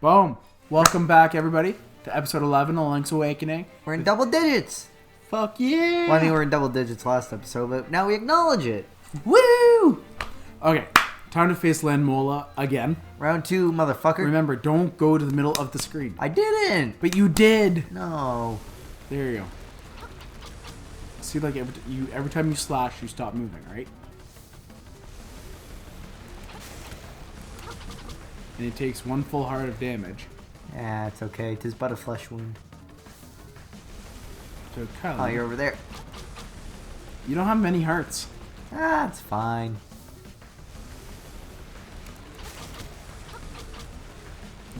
Boom. Welcome back, everybody, to episode 11 of Link's Awakening. We're in double digits. Fuck yeah. Well, I mean, we were in double digits last episode, but now we acknowledge it. Woo! Okay, time to face Landmola again. Round 2, motherfucker. Remember, don't go to the middle of the screen. I didn't. But you did. No. There you go. See, like, every time you slash, you stop moving, right? And it takes 1 full heart of damage. Yeah, it's okay. 'Tis but a flesh wound. So, Kyle, Oh, you're over there. you don't have many hearts. Ah, it's fine.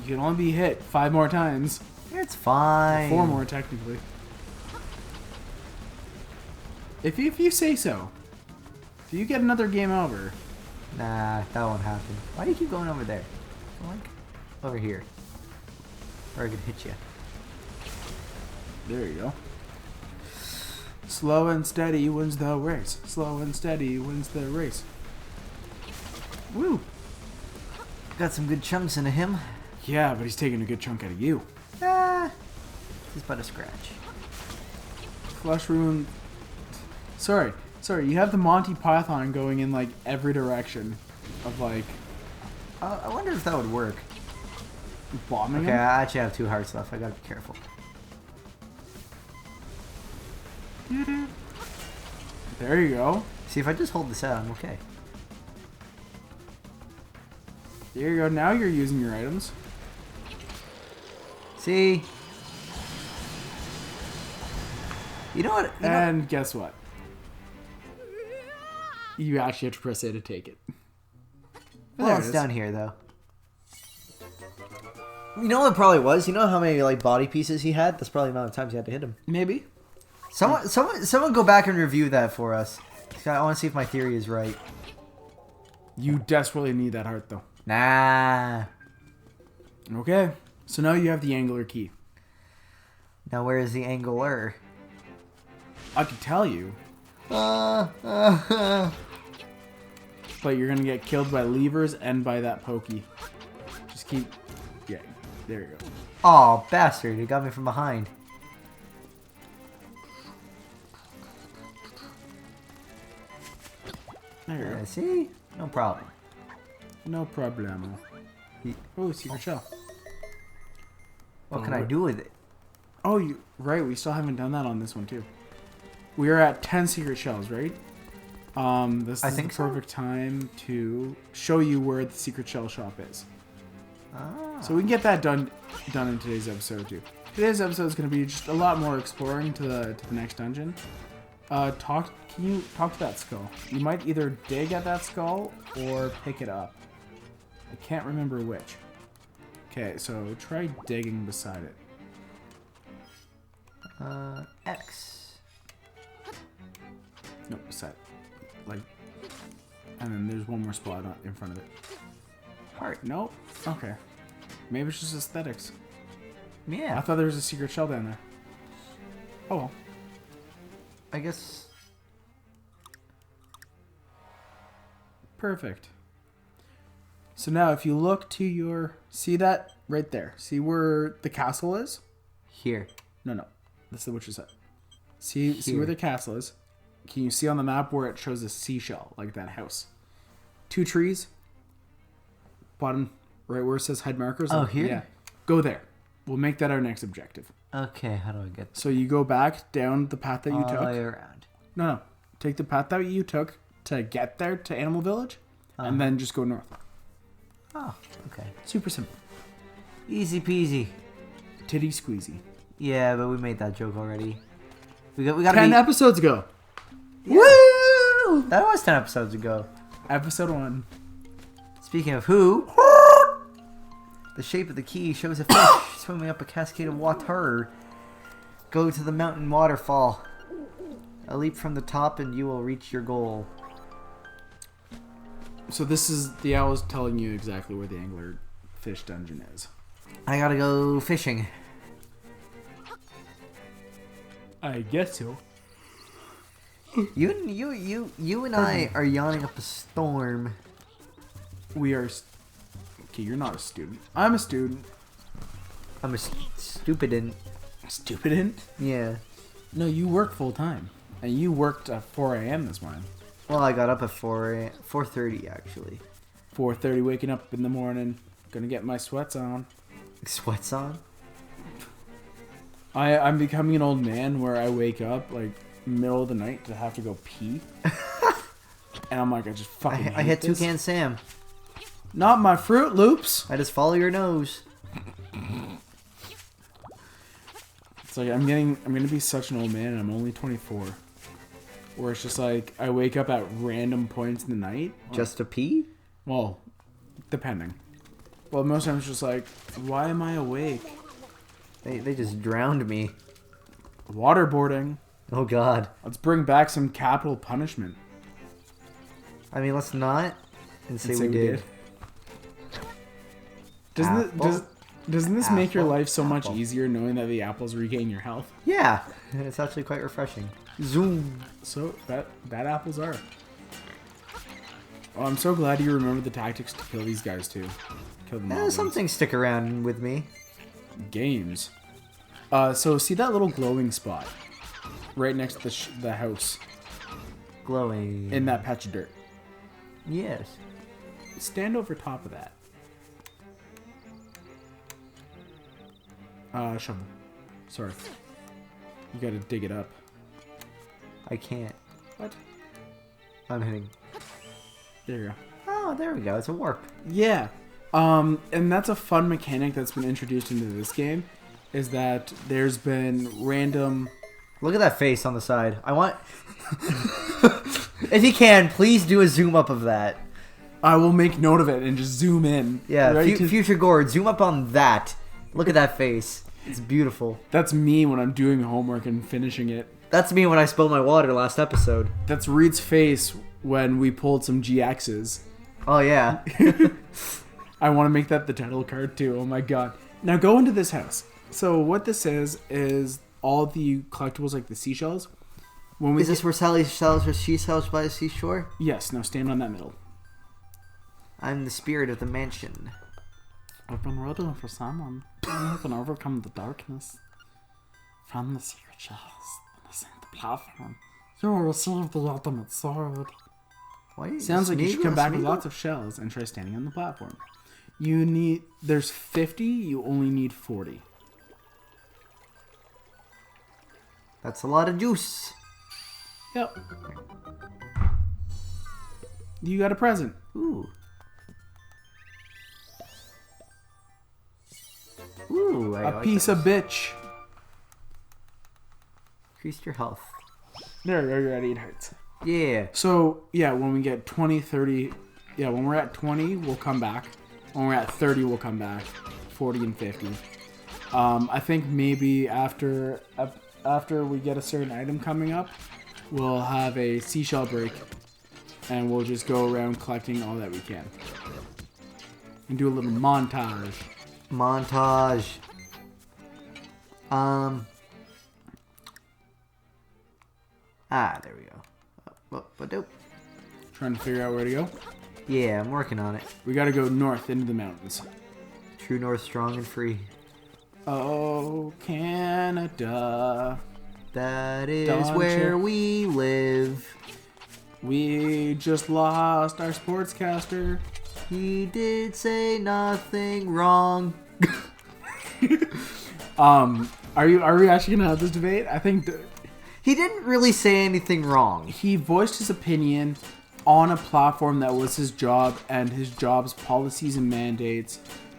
You can only be hit 5 more times. It's fine. 4 more, technically. If you say so. If you get another game over. Nah, that won't happen. Why do you keep going over there? Like, over here. Or I could hit you. There you go. Slow and steady wins the race. Slow and steady wins the race. Woo! Got some good chunks into him. Yeah, but he's taking a good chunk out of you. Ah, he's but a scratch. Flesh Rune. Sorry. You have the Monty Python going in like every direction of like I wonder if that would work. bombing Okay, him. I actually have 2 hearts left. I gotta be careful. There you go. See, if I just hold this out, I'm okay. There you go. Now you're using your items. See? You know what? And guess what? You actually have to press A to take it. Well, There it it's is. down here, though. You know what it probably was? You know how many like body pieces he had? That's probably the amount of times you had to hit him. Maybe. Someone go back and review that for us. I want to see if my theory is right. You desperately need that heart, though. Nah. Okay. So now you have the angler key. Now where is the angler? I could tell you, but you're gonna get killed by levers and by that pokey. Just keep. Yeah. There you go. Oh, bastard! He got me from behind. There you go. See? No problem. No problemo. Oh, secret shell. What can I do with it? Oh, you right. We still haven't done that on this one too. We are at 10 secret shells, right? This is the perfect time to show you where the secret shell shop is. Ah. So we can get that done in today's episode too. Today's episode is going to be just a lot more exploring to the next dungeon. Can you talk to that skull? You might either dig at that skull or pick it up. I can't remember which. Okay, so try digging beside it. X. Nope, beside it. Like, and then there's one more spot in front of it. Heart. Nope. Okay. Maybe it's just aesthetics. Yeah. I thought there was a secret shell down there. Oh well. I guess. Perfect. So now if you look to your... See that? Right there. See where the castle is? Here. No. That's the witch's hut. See where Here. the castle is? Can you see on the map where it shows a seashell? Like that house. 2 trees. Bottom right where it says hide markers. Oh, here? Yeah. Go there. We'll make that our next objective. Okay, how do I get So you go back down the path that you all took. the way around? No. Take the path that you took to get there to Animal Village. And then just go north. Oh, okay. Super simple. Easy peasy. Titty squeezy. Yeah, but we made that joke already. We got 10 episodes ago. Yeah. Woo! That was 10 episodes ago. Episode 1. Speaking of who, the shape of the key shows a fish swimming up a cascade of water. Go to the mountain waterfall. A leap from the top and you will reach your goal. So this is the owl's telling you exactly where the angler fish dungeon is. I gotta go fishing. I guess so. You and I are yawning up a storm. We are... Okay, you're not a student. I'm a student. I'm a stupidant. Stupidant? Yeah. No, you work full time. And you worked at 4 a.m. this morning. Well, I got up at 4:30 actually. 4:30, waking up in the morning. Gonna get my sweats on. Sweats on? I'm becoming an old man where I wake up like middle of the night to have to go pee. And I'm like, I just fucking I hit this. Toucan Sam. Not my Fruit Loops. I just follow your nose. It's like I'm gonna be such an old man and I'm only 24. Where it's just like I wake up at random points in the night. Just to pee? Well, depending. Well, most times it's just like, why am I awake? They just drowned me. Waterboarding. Oh god. Let's bring back some capital punishment. I mean, let's not and say we did. Doesn't this make your life so much Apple. easier knowing that the apples regain your health? Yeah, it's actually quite refreshing. Zoom. So that apples are. Oh, I'm so glad you remember the tactics to kill these guys too. Kill them. Some things stick around with me. Games. So see that little glowing spot right next to the house Glowing. in that patch of dirt. Yes. Stand over top of that. Shovel. Sorry. You gotta dig it up. I can't. What? I'm hitting. There you go. Oh, there we go. It's a warp. Yeah. And that's a fun mechanic that's been introduced into this game, is that there's been random... Look at that face on the side. I want... If you can, please do a zoom up of that. I will make note of it and just zoom in. Yeah, right future Gord, zoom up on that. Look at that face. It's beautiful. That's me when I'm doing homework and finishing it. That's me when I spilled my water last episode. That's Reed's face when we pulled some GXs. Oh, yeah. I want to make that the title card too. Oh my god. Now go into this house. So what this is all the collectibles like the seashells. When we Is this where Sally sells her seashells by the seashore? Yes, now stand on that middle. I'm the spirit of the mansion. I've been waiting for someone who can overcome the darkness from the secret shells and ascend the platform. You will receive the ultimate sword. Why? Sounds like you should come back with lots of shells and try standing on the platform. There's 50, you only need 40. That's a lot of juice. Yep. You got a present. Ooh. Ooh, I A like piece that. of bitch. Increased your health. There, you're at 8 hearts. Yeah. So, yeah, when we get 20, 30... Yeah, when we're at 20, we'll come back. When we're at 30, we'll come back. 40 and 50. I think maybe after we get a certain item coming up, we'll have a seashell break. And we'll just go around collecting all that we can. And do a little montage. Montage. There we go. Dope. Trying to figure out where to go. Yeah, I'm working on it. We gotta go north into the mountains. True North, strong and free. Oh, Canada. That is Don't where you- we live. We just lost our sportscaster. He did say nothing wrong. Are we actually gonna have this debate? I think He didn't really say anything wrong. he voiced his opinion on a platform that was his job, and his job's policies and mandates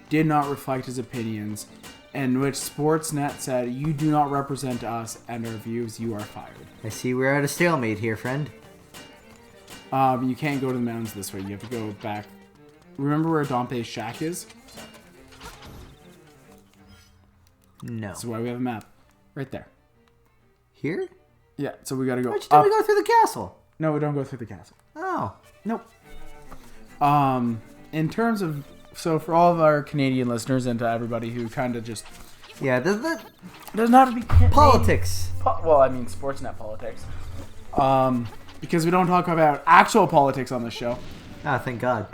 did not reflect his opinions, in which Sportsnet said, "You do not represent us and our views. You are fired." I see we're at a stalemate here, friend. You can't go to the mountains this way. You have to go back. Remember where Dompe's shack is? No. That's why we have a map. Right there. Here? Yeah, so we gotta go Why'd you tell up. me to go through the castle? No, we don't go through the castle. Oh. Nope. In terms of... So for all of our Canadian listeners and to everybody who kind of just... Yeah, the Doesn't have to be Canadian. politics. Well, I mean Sportsnet politics. Because we don't talk about actual politics on this show. Ah, thank God.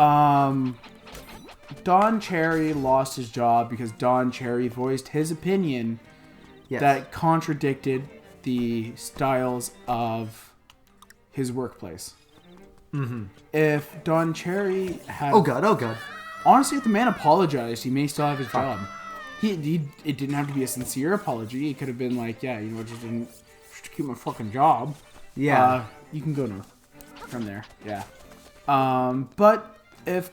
Don Cherry lost his job because Don Cherry voiced his opinion that contradicted the styles of his workplace. If Don Cherry had... Oh god. Honestly, if the man apologized, he may still have his job. It didn't have to be a sincere apology. It could have been like, yeah, just didn't keep my fucking job. Yeah. You can go from there. Yeah. But if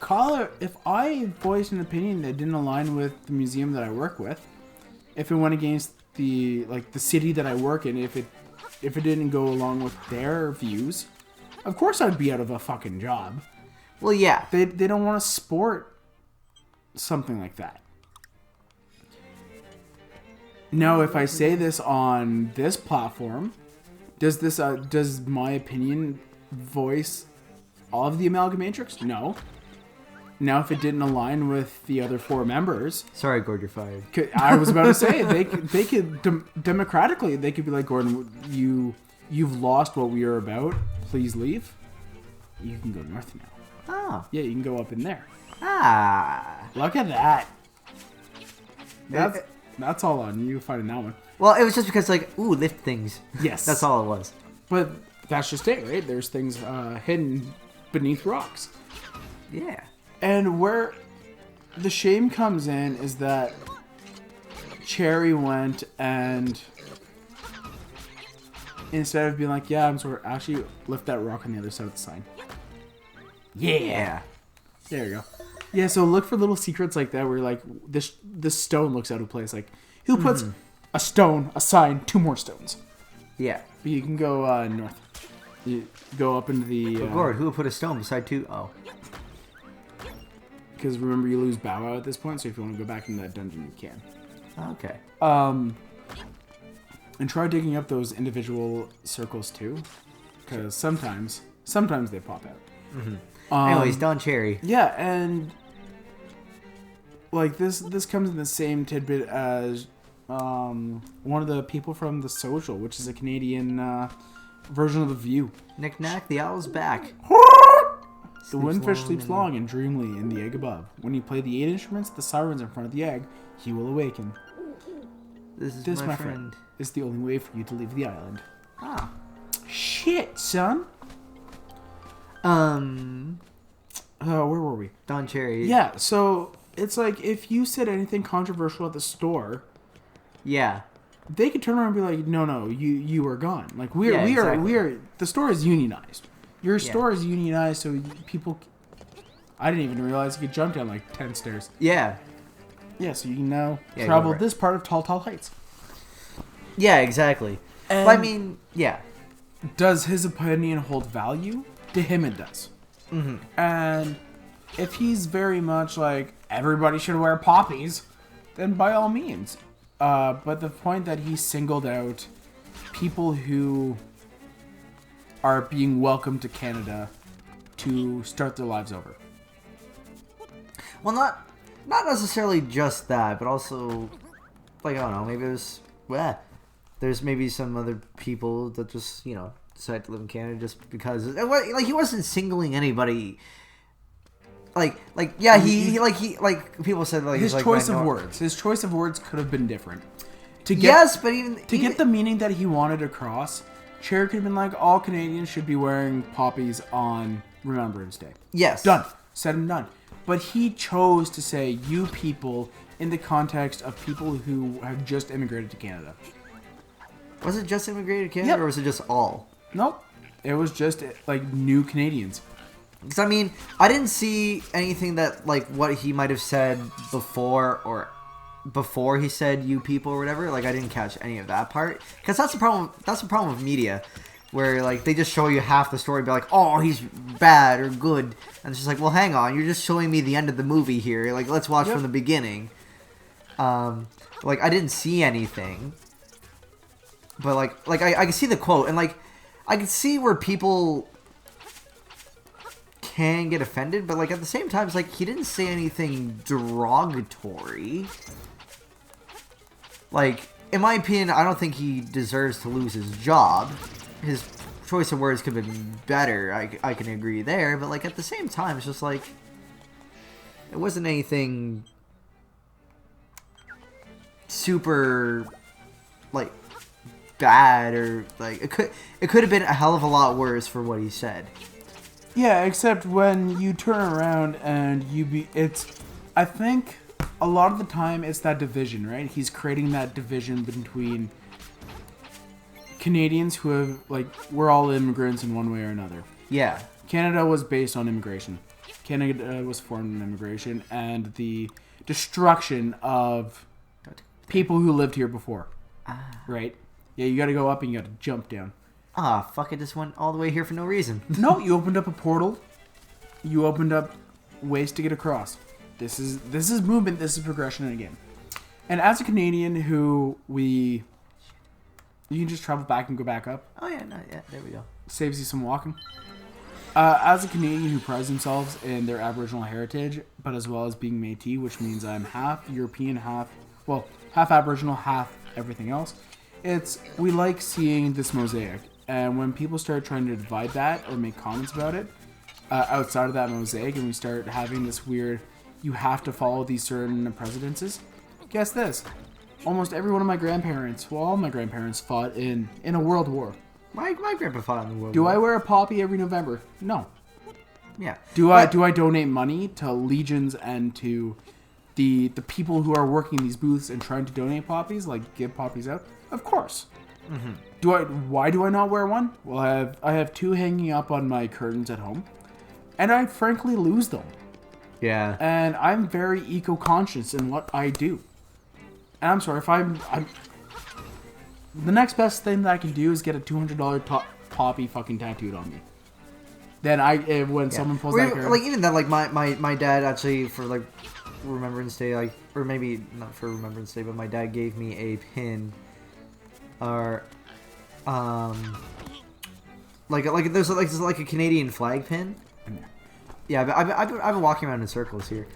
I voiced an opinion that didn't align with the museum that I work with, if it went against the city that I work in, if it didn't go along with their views, of course I'd be out of a fucking job. Well, yeah. They don't want to sport something like that. Now, if I say this on this platform, does my opinion voice all of the Amalgamatrix? No. Now, if it didn't align with the other 4 members... Sorry, Gord, you're fired. I was about to say, they could democratically, they could be like, Gordon, you've lost what we are about. Please leave. You can go north now. Oh. Yeah, you can go up in there. Ah. Look at that. That's all on you finding that one. Well, it was just because, lift things. Yes. That's all it was. But that's just it, right? There's things hidden beneath rocks. Yeah. And where the shame comes in is that Cherry went and instead of being like, yeah, I'm sort of actually lift that rock on the other side of the sign. Yeah. There you go. Yeah, so look for little secrets like that where like this stone looks out of place. Like, who puts a stone, a sign, 2 more stones? Yeah. But you can go north. You go up into the... Gord, who would put a stone beside 2? Oh. Because remember, you lose Bow Wow at this point, so if you want to go back into that dungeon, you can. Okay. And try digging up those individual circles too, because sometimes they pop out. Anyways, Don Cherry. Yeah, and like this comes in the same tidbit as one of the people from The Social, which is a Canadian version of The View. Knick Knack, the owl's back. The windfish sleeps long and dreamily in the egg above. When you play the 8 instruments, the sirens in front of the egg, he will awaken. This my friend. Is the only way for you to leave the island. Ah. Shit, son. Where were we? Don Cherry. Yeah, so it's like if you said anything controversial at the store, yeah, they could turn around and be like, "No, you are gone." Like we are, the store is unionized. Your store is unionized, so people. I didn't even realize you could jump down like 10 stairs. Yeah. Yeah, so you can now travel right. this part of Tall Heights. Yeah, exactly. And but I mean, yeah. Does his opinion hold value? To him, it does. Mm-hmm. And if he's very much like, everybody should wear poppies, then by all means. But the point that he singled out people who are being welcomed to Canada to start their lives over. Well, not necessarily just that, but also, like, I don't know, maybe there's maybe some other people that just, decide to live in Canada just because, like, he wasn't singling anybody. Like people said, like, his like, choice of words. His choice of words could have been different. To get, yes, but even get the meaning that he wanted across, Cher could have been like, all Canadians should be wearing poppies on Remembrance Day. Yes. Done. Said and done. But he chose to say, you people, in the context of people who have just immigrated to Canada. Was it just immigrated to Canada, or was it just all? Nope. It was just, like, new Canadians. Because, I mean, I didn't see anything that, like, what he might have said before he said you people or whatever. Like, I didn't catch any of that part. Because that's the problem with media. Where, like, they just show you half the story and be like, oh, he's bad or good. And it's just like, well, hang on. You're just showing me the end of the movie here. Like, let's watch from the beginning. Like, I didn't see anything. But, like I can see the quote. And, like, I can see where people can get offended. But, like, at the same time, it's like, he didn't say anything derogatory. Like, in my opinion, I don't think he deserves to lose his job. His choice of words could have been better. I can agree there, but like at the same time, it's just like It wasn't anything super like bad or like it could have been a hell of a lot worse for what he said. Yeah, except when you turn around and I think a lot of the time it's that division, right? He's creating that division between Canadians who have, like, we're all immigrants in one way or another. Yeah. Canada was based on immigration. Canada was formed on immigration and the destruction of people who lived here before. Right? Yeah, you gotta go up and you gotta jump down. Fuck, I just went all the way here for no reason. No, you opened up a portal. You opened up ways to get across. This is movement, this is progression in a game. And as a Canadian you can just travel back and go back up. Oh yeah, there we go. Saves you some walking. As a Canadian who prides themselves in their Aboriginal heritage, but as well as being Métis, which means I'm half European, half Aboriginal, half everything else. We like seeing this mosaic. And when people start trying to divide that or make comments about it, outside of that mosaic, and we start having this weird, you have to follow these certain precedences, guess this. Almost every one of my grandparents, well, all my grandparents fought in a world war. My grandpa fought in the world Do war. I wear a poppy every November? No. Yeah. Do I donate money to legions and to the people who are working these booths and trying to donate poppies, like give poppies out? Of course. Mm-hmm. Why do I not wear one? Well, I have 2 hanging up on my curtains at home, and I frankly lose them. Yeah. And I'm very eco-conscious in what I do. And I'm sorry if I'm the next best thing that I can do is get a $200 poppy fucking tattooed on me. Then when someone pulls that card, like even that, like my dad actually for like Remembrance Day, like, or maybe not for Remembrance Day, but my dad gave me a pin, or like there's like a Canadian flag pin. Yeah, but I've been walking around in circles here.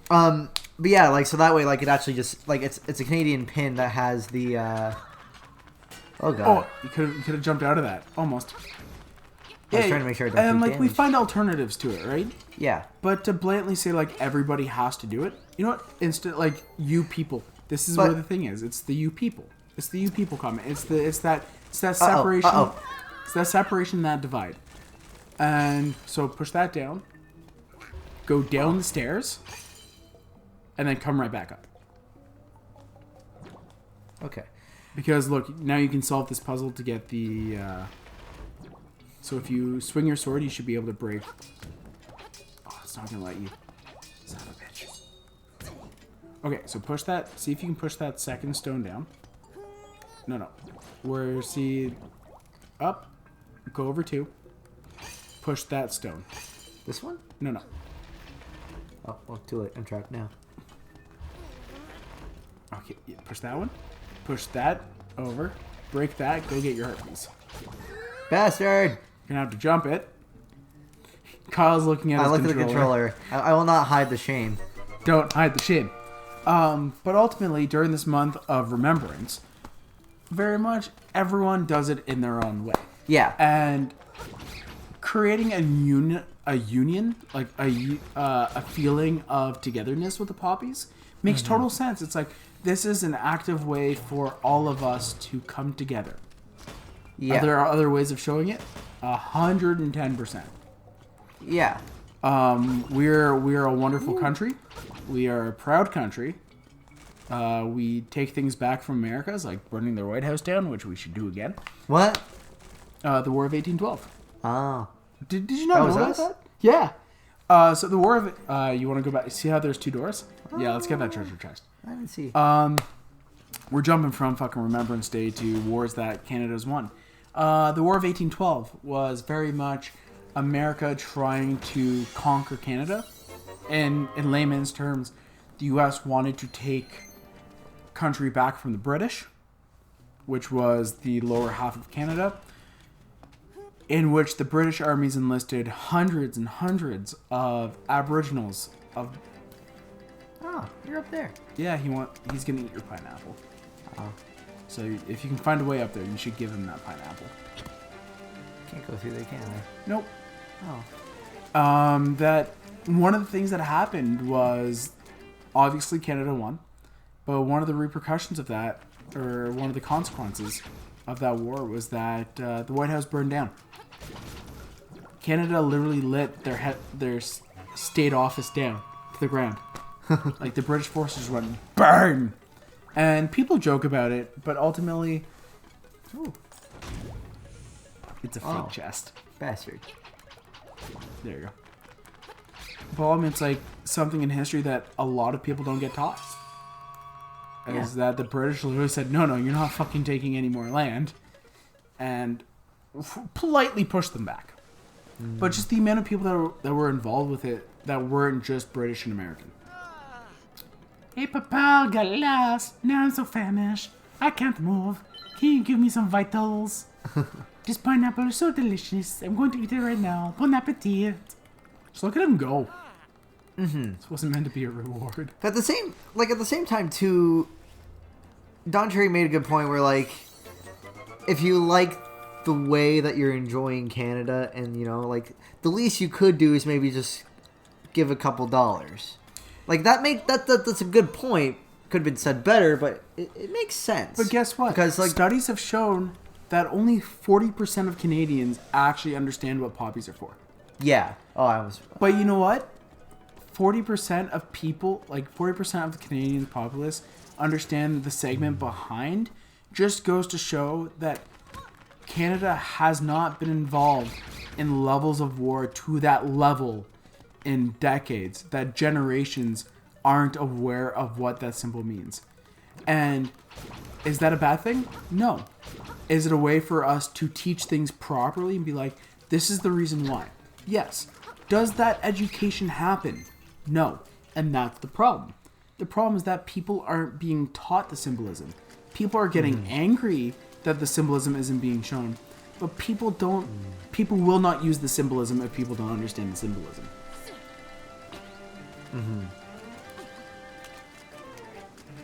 But yeah, like so that way, like it actually just like it's a Canadian pin that has the. Oh god! Oh, you could have jumped out of that almost. I was trying to make sure I don't and take like damage. we find alternatives to it, right? Yeah. But to blatantly say like everybody has to do it, you know what? Like you people. This is where the thing is. It's the you people. It's the you people comment. It's that separation. It's that separation, that divide. And so push that down. Go down the stairs. And then come right back up. Okay. Because look, now you can solve this puzzle to get the. So if you swing your sword, you should be able to break. Oh, it's not gonna let you. Son of a bitch. Okay, so push that. See if you can push that second stone down. No. See, up. Go over 2. Push that stone. This one? No. Oh, well, too late. I'm trapped now. Okay, yeah, push that one. Push that over. Break that. Go get your heart piece. Bastard! You're gonna have to jump it. Kyle's looking at his controller. I looked at the controller. I will not hide the shame. Don't hide the shame. But ultimately, during this month of remembrance, very much everyone does it in their own way. Yeah. And creating a union, like a feeling of togetherness with the poppies, makes total sense. It's like this is an active way for all of us to come together. Yeah. There are other ways of showing it. 110%. Yeah. We're a wonderful country. We are a proud country. We take things back from America's, like burning their White House down, which we should do again. What? The War of 1812. Oh. Did you not know about that? Yeah. So the War of... you want to go back... See how there's 2 doors? Yeah, let's get that treasure chest. I didn't see. We're jumping from fucking Remembrance Day to wars that Canada's won. The War of 1812 was very much America trying to conquer Canada. And in layman's terms, the U.S. wanted to take country back from the British, which was the lower half of Canada, in which the British armies enlisted hundreds and hundreds of Aboriginals of... Oh, you're up there. Yeah, he's gonna eat your pineapple. Oh. So if you can find a way up there, you should give him that pineapple. Can't go through there, can I? Nope. Oh. That one of the things that happened was obviously Canada won, but one of the repercussions of that, or one of the consequences of that war, was that the White House burned down. Canada literally lit their state office down to the ground. Like the British forces went burn, and people joke about it, but ultimately, ooh, it's a fake chest. Bastard. There you go. But I mean, it's like something in history that a lot of people don't get taught. Is that the British literally said, no, you're not fucking taking any more land. And politely pushed them back. But just the amount of people that were involved with it that weren't just British and American. Hey, Papa, got lost. Now I'm so famished. I can't move. Can you give me some vitals? This pineapple is so delicious. I'm going to eat it right now. Bon appetit. Just look at him go. This wasn't meant to be a reward. But at the same time too, Don Cherry made a good point where, like, if you like the way that you're enjoying Canada, and you know, like, the least you could do is maybe just give a couple dollars. Like that's a good point. Could have been said better, but it makes sense. But guess what? Because, like, studies have shown that only 40% of Canadians actually understand what poppies are for. Yeah. Oh, I was. But you know what? 40% of people, like 40% of the Canadian populace, understand the segment behind. Just goes to show that Canada has not been involved in levels of war to that level in decades. That generations aren't aware of what that symbol means. And is that a bad thing? No. Is it a way for us to teach things properly and be like, this is the reason why? Yes. Does that education happen? No. And that's the problem. The problem is that people aren't being taught the symbolism. People are getting angry that the symbolism isn't being shown. But people will not use the symbolism if people don't understand the symbolism.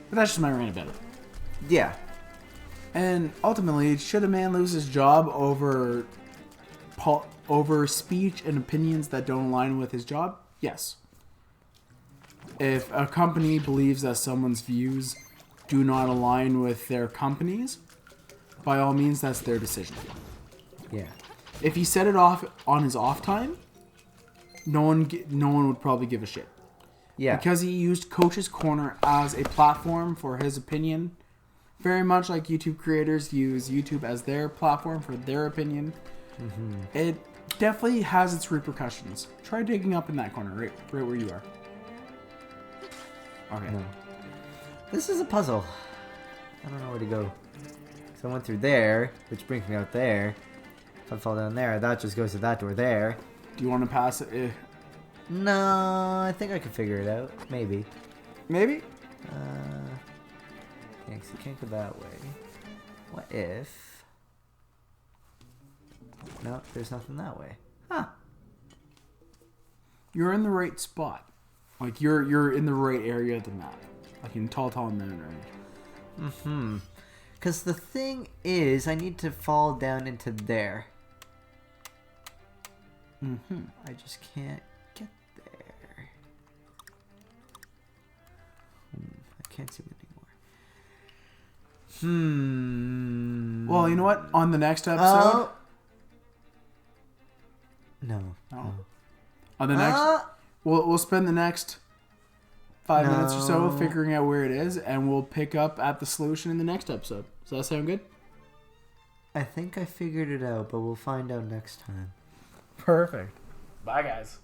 But that's just my rant about it. Yeah. And ultimately, should a man lose his job over speech and opinions that don't align with his job? Yes. If a company believes that someone's views do not align with their company's, by all means, that's their decision. Yeah. If he set it off on his off time, no one would probably give a shit. Yeah. Because he used Coach's Corner as a platform for his opinion, very much like YouTube creators use YouTube as their platform for their opinion. It definitely has its repercussions. Try digging up in that corner, right where you are. Okay. No. This is a puzzle. I don't know where to go. So I went through there, which brings me out there. If I fall down there, that just goes to that door there. Do you want to pass it? No, I think I can figure it out. Maybe. Maybe? Yeah, 'cause you can't go that way. What if... No, there's nothing that way. Huh. You're in the right spot. Like, you're in the right area of the map. Like in Tall Mountain Range. Because the thing is, I need to fall down into there. I just can't get there. I can't see it anymore. Well, you know what? On the next episode... No. On the next... We'll spend the next 5 minutes or so figuring out where it is, and we'll pick up at the solution in the next episode. Does that sound good? I think I figured it out, but we'll find out next time. Perfect. Bye, guys.